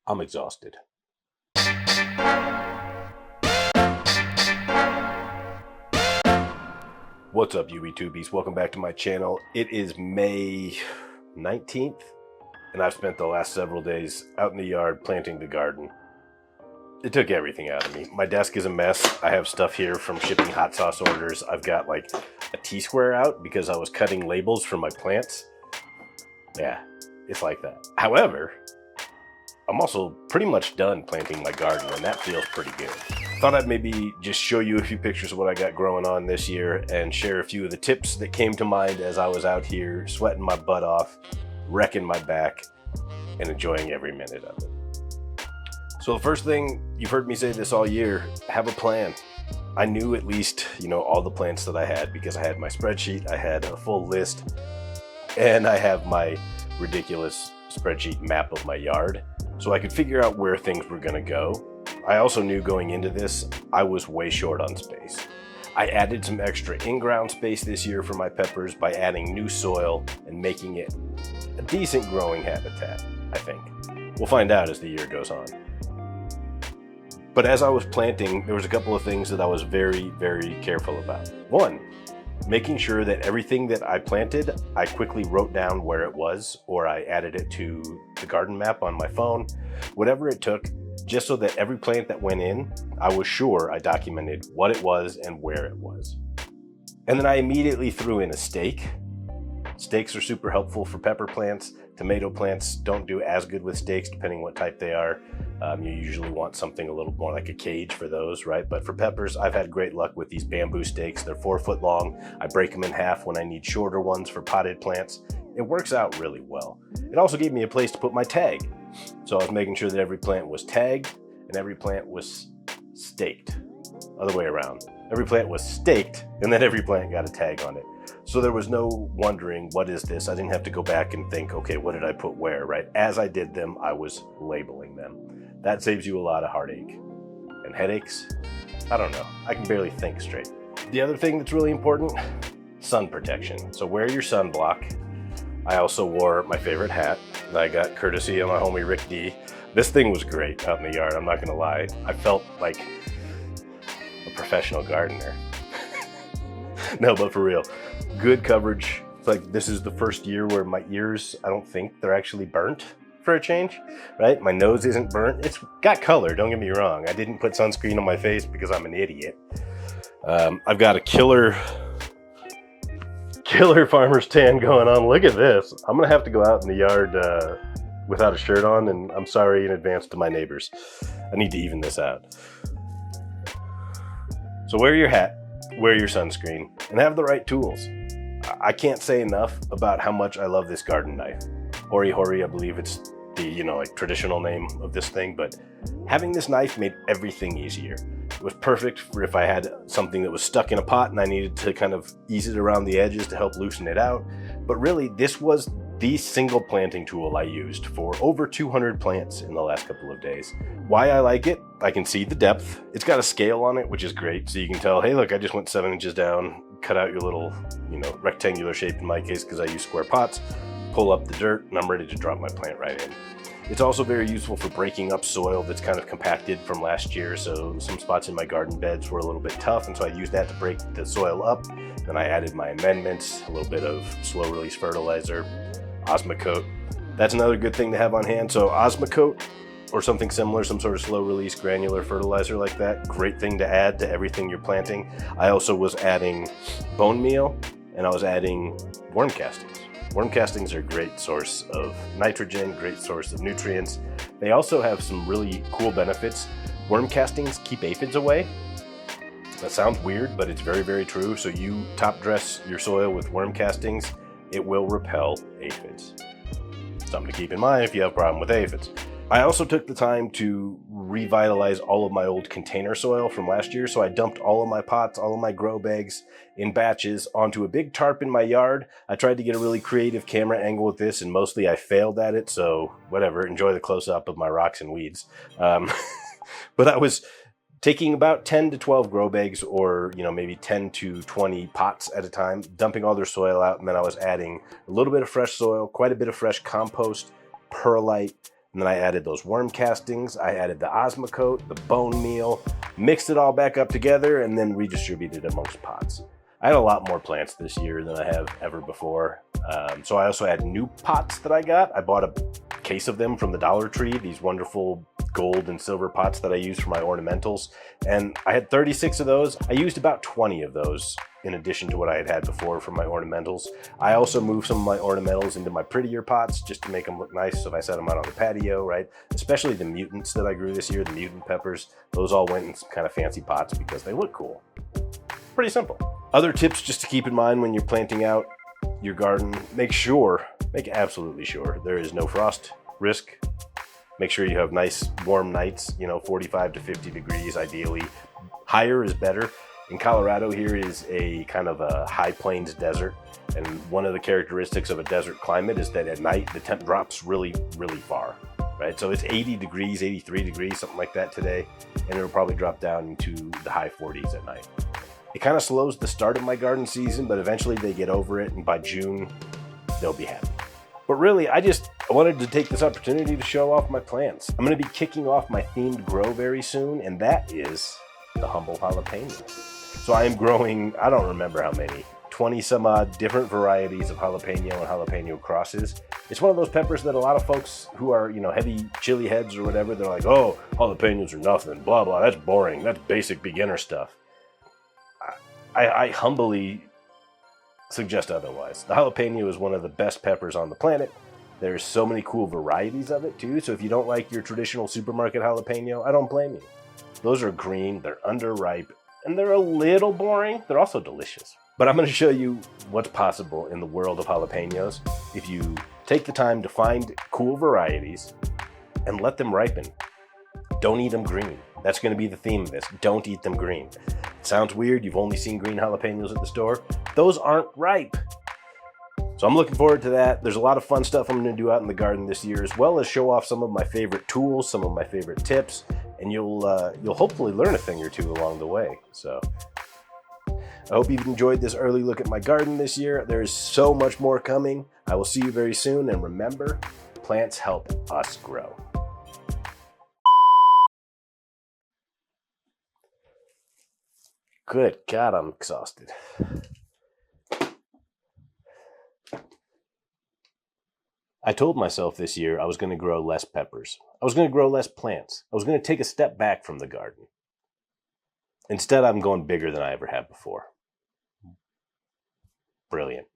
I'm exhausted. What's up, YouTubies? Welcome back to my channel. It is May 19th, and I've spent the last several days out in the yard planting the garden. It took everything out of me. My desk is a mess. I have stuff here from shipping hot sauce orders. I've got like a T-square out because I was cutting labels for my plants. Yeah, it's like that. However, I'm also pretty much done planting my garden, and that feels pretty good. Thought I'd maybe just show you a few pictures of what I got growing on this year and share a few of the tips that came to mind as I was out here sweating my butt off, wrecking my back, and enjoying every minute of it. So the first thing, you've heard me say this all year, have a plan. I knew at least, all the plants that I had because I had my spreadsheet, I had a full list, and I have my ridiculous spreadsheet map of my yard, so I could figure out where things were gonna go. I also knew going into this, I was way short on space. I added some extra in-ground space this year for my peppers by adding new soil and making it a decent growing habitat, I think. We'll find out as the year goes on. But as I was planting, there was a couple of things that I was very, very careful about. One, making sure that everything that I planted, I quickly wrote down where it was, or I added it to the garden map on my phone, whatever it took, just so that every plant that went in, I was sure I documented what it was and where it was. And then I immediately threw in a stake. Stakes are super helpful for pepper plants. Tomato plants don't do as good with stakes depending what type they are. You usually want something a little more like a cage for those, right? But for peppers, I've had great luck with these bamboo stakes. They're 4 foot long. I break them in half when I need shorter ones for potted plants. It works out really well. It also gave me a place to put my tag. So I was making sure that every plant was tagged and every plant was staked. Other way around. Every plant was staked and then every plant got a tag on it. So there was no wondering, what is this? I didn't have to go back and think, okay, what did I put where, right? As I did them, I was labeling them. That saves you a lot of heartache. And headaches? I don't know. I can barely think straight. The other thing that's really important, sun protection. So wear your sunblock. I also wore my favorite hat that I got courtesy of my homie Rick D. This thing was great out in the yard, I'm not gonna lie. I felt like a professional gardener. No, but for real, good coverage. It's like this is the first year where my ears, I don't think they're actually burnt for a change, right? My nose isn't burnt. It's got color, don't get me wrong. I didn't put sunscreen on my face because I'm an idiot. I've got a killer farmer's tan going on. Look at this. I'm gonna have to go out in the yard without a shirt on, and I'm sorry in advance to my neighbors. I need to even this out. So wear your hat, wear your sunscreen, and have the right tools. I can't say enough about how much I love this garden knife. Hori Hori, I believe it's the traditional name of this thing, but having this knife made everything easier. It was perfect for if I had something that was stuck in a pot and I needed to kind of ease it around the edges to help loosen it out. But really, this was the single planting tool I used for over 200 plants in the last couple of days. Why I like it, I can see the depth. It's got a scale on it, which is great. So you can tell, hey, look, I just went 7 inches down, cut out your little, rectangular shape in my case because I use square pots, pull up the dirt, and I'm ready to drop my plant right in. It's also very useful for breaking up soil that's kind of compacted from last year. So some spots in my garden beds were a little bit tough, and so I used that to break the soil up. Then I added my amendments, a little bit of slow release fertilizer, Osmocote. That's another good thing to have on hand. So Osmocote or something similar, some sort of slow release granular fertilizer like that, great thing to add to everything you're planting. I also was adding bone meal and I was adding worm castings. Worm castings are a great source of nitrogen, great source of nutrients. They also have some really cool benefits. Worm castings keep aphids away. That sounds weird, but it's very, very true. So you top dress your soil with worm castings, it will repel aphids. Something to keep in mind if you have a problem with aphids. I also took the time to revitalize all of my old container soil from last year. So I dumped all of my pots, all of my grow bags in batches onto a big tarp in my yard. I tried to get a really creative camera angle with this and mostly I failed at it. So whatever, enjoy the close up of my rocks and weeds. But I was taking about 10 to 12 grow bags or, maybe 10 to 20 pots at a time, dumping all their soil out. And then I was adding a little bit of fresh soil, quite a bit of fresh compost, perlite, And then I added those worm castings, I added the osmocote, the bone meal, mixed it all back up together, and then redistributed amongst pots. I had a lot more plants this year than I have ever before. So I also had new pots that I got. I bought a case of them from the Dollar Tree, these wonderful gold and silver pots that I use for my ornamentals. And I had 36 of those. I used about 20 of those in addition to what I had before for my ornamentals. I also moved some of my ornamentals into my prettier pots just to make them look nice. So if I set them out on the patio, right? Especially the mutants that I grew this year, the mutant peppers, those all went in some kind of fancy pots because they look cool. Pretty simple. Other tips just to keep in mind when you're planting out your garden, make absolutely sure there is no frost risk. Make sure you have nice warm nights, 45 to 50 degrees ideally. Higher is better. In Colorado here is a kind of a high plains desert, and one of the characteristics of a desert climate is that at night the temp drops really, really far, right? So it's 80 degrees, 83 degrees, something like that today, and it'll probably drop down into the high 40s at night. It kind of slows the start of my garden season, but eventually they get over it, and by June, they'll be happy. But really, I wanted to take this opportunity to show off my plants. I'm going to be kicking off my themed grow very soon, and that is the humble jalapeno. So I am growing, I don't remember how many, 20 some odd different varieties of jalapeno and jalapeno crosses. It's one of those peppers that a lot of folks who are, heavy chili heads or whatever, they're like, oh, jalapenos are nothing, blah, blah, that's boring, that's basic beginner stuff. I humbly suggest otherwise. The jalapeno is one of the best peppers on the planet. There's so many cool varieties of it too, so if you don't like your traditional supermarket jalapeno, I don't blame you. Those are green, they're underripe, and they're a little boring. They're also delicious. But I'm going to show you what's possible in the world of jalapenos if you take the time to find cool varieties and let them ripen. Don't eat them green. That's going to be the theme of this. Don't eat them green. It sounds weird. You've only seen green jalapenos at the store. Those aren't ripe. So I'm looking forward to that. There's a lot of fun stuff I'm going to do out in the garden this year, as well as show off some of my favorite tools, some of my favorite tips, and you'll hopefully learn a thing or two along the way. So I hope you've enjoyed this early look at my garden this year. There's so much more coming. I will see you very soon, and remember, plants help us grow. Good God, I'm exhausted. I told myself this year I was going to grow less peppers. I was going to grow less plants. I was going to take a step back from the garden. Instead, I'm going bigger than I ever have before. Brilliant.